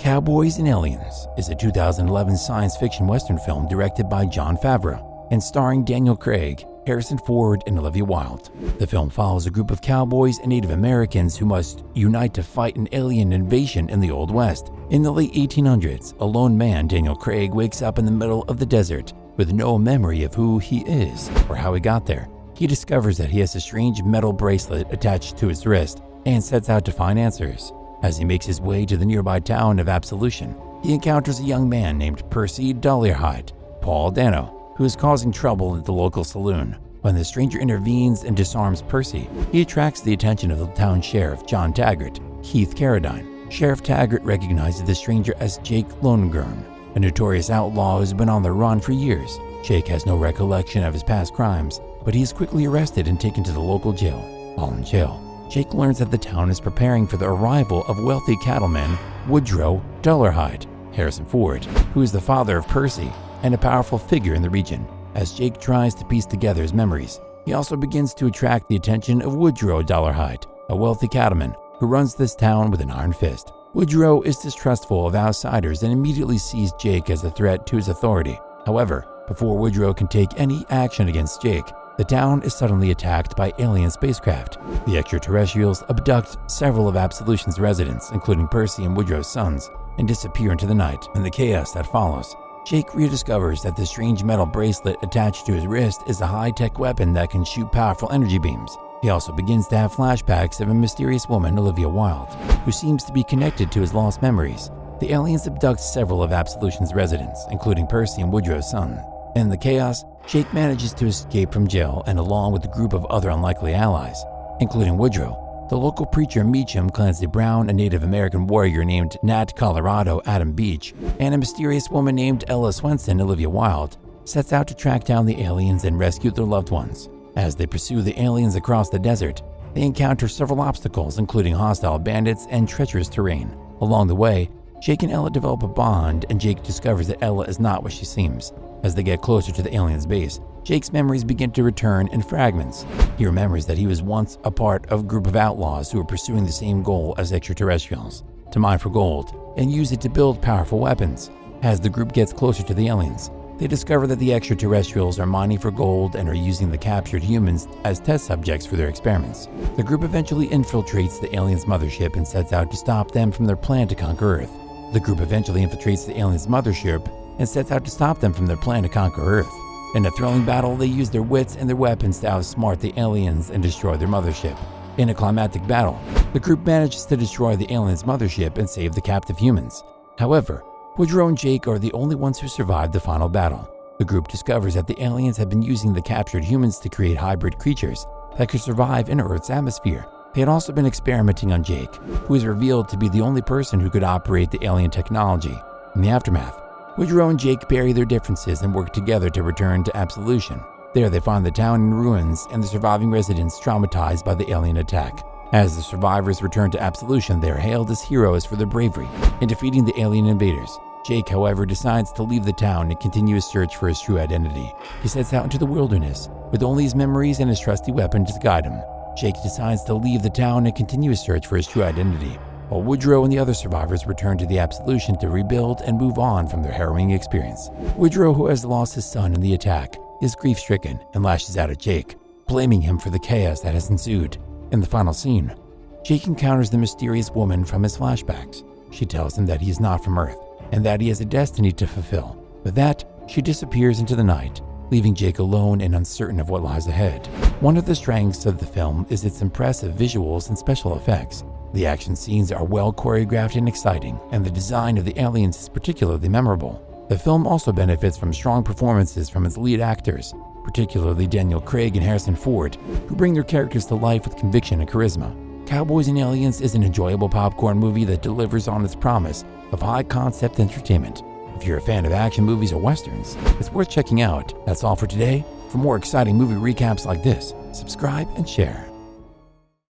Cowboys and Aliens is a 2011 science fiction western film directed by Jon Favreau and starring Daniel Craig, Harrison Ford, and Olivia Wilde. The film follows a group of cowboys and Native Americans who must unite to fight an alien invasion in the Old West. In the late 1800s, a lone man, Daniel Craig, wakes up in the middle of the desert with no memory of who he is or how he got there. He discovers that he has a strange metal bracelet attached to his wrist and sets out to find answers. As he makes his way to the nearby town of Absolution, he encounters a young man named Percy Dollarhide, Paul Dano, who is causing trouble at the local saloon. When the stranger intervenes and disarms Percy, he attracts the attention of the town sheriff, John Taggart, Keith Carradine. Sheriff Taggart recognizes the stranger as Jake Longern, a notorious outlaw who's been on the run for years. Jake has no recollection of his past crimes, but he is quickly arrested and taken to the local jail. While in jail, Jake learns that the town is preparing for the arrival of wealthy cattleman Woodrow Dollarhide, Harrison Ford, who is the father of Percy and a powerful figure in the region. As Jake tries to piece together his memories, he also begins to attract the attention of Woodrow Dollarhide, a wealthy cattleman who runs this town with an iron fist. Woodrow is distrustful of outsiders and immediately sees Jake as a threat to his authority. However, before Woodrow can take any action against Jake, the town is suddenly attacked by alien spacecraft. The extraterrestrials abduct several of Absolution's residents, including Percy and Woodrow's sons, and disappear into the night. In the chaos that follows, Jake rediscovers that the strange metal bracelet attached to his wrist is a high-tech weapon that can shoot powerful energy beams. He also begins to have flashbacks of a mysterious woman, Olivia Wilde, who seems to be connected to his lost memories. The aliens abduct several of Absolution's residents, including Percy and Woodrow's son. In the chaos, Jake manages to escape from jail and along with a group of other unlikely allies, including Woodrow. The local preacher Meacham Clancy Brown, a Native American warrior named Nat Colorado Adam Beach, and a mysterious woman named Ella Swenson Olivia Wilde, sets out to track down the aliens and rescue their loved ones. As they pursue the aliens across the desert, they encounter several obstacles, including hostile bandits and treacherous terrain. Along the way, Jake and Ella develop a bond, and Jake discovers that Ella is not what she seems. As they get closer to the aliens' base, Jake's memories begin to return in fragments. He remembers that he was once a part of a group of outlaws who were pursuing the same goal as extraterrestrials, to mine for gold and use it to build powerful weapons. As the group gets closer to the aliens, they discover that the extraterrestrials are mining for gold and are using the captured humans as test subjects for their experiments. The group eventually infiltrates the aliens' mothership and sets out to stop them from their plan to conquer Earth. The group eventually infiltrates the aliens' mothership and sets out to stop them from their plan to conquer Earth. In a thrilling battle, they use their wits and their weapons to outsmart the aliens and destroy their mothership. In a climactic battle, the group manages to destroy the aliens' mothership and save the captive humans. However, Woodrow and Jake are the only ones who survived the final battle. The group discovers that the aliens have been using the captured humans to create hybrid creatures that could survive in Earth's atmosphere. They had also been experimenting on Jake, who is revealed to be the only person who could operate the alien technology. In the aftermath, Woodrow and Jake bury their differences and work together to return to Absolution. There they find the town in ruins and the surviving residents traumatized by the alien attack. As the survivors return to Absolution, they are hailed as heroes for their bravery in defeating the alien invaders. Jake, however, decides to leave the town and continue his search for his true identity. He sets out into the wilderness with only his memories and his trusty weapon to guide him. Jake decides to leave the town and continue his search for his true identity, while Woodrow and the other survivors return to the Absolution to rebuild and move on from their harrowing experience. Woodrow, who has lost his son in the attack, is grief-stricken and lashes out at Jake, blaming him for the chaos that has ensued. In the final scene, Jake encounters the mysterious woman from his flashbacks. She tells him that he is not from Earth and that he has a destiny to fulfill. With that, she disappears into the night, leaving Jake alone and uncertain of what lies ahead. One of the strengths of the film is its impressive visuals and special effects. The action scenes are well choreographed and exciting, and the design of the aliens is particularly memorable. The film also benefits from strong performances from its lead actors, particularly Daniel Craig and Harrison Ford, who bring their characters to life with conviction and charisma. Cowboys and Aliens is an enjoyable popcorn movie that delivers on its promise of high-concept entertainment. If you're a fan of action movies or westerns, it's worth checking out. That's all for today. For more exciting movie recaps like this, subscribe and share.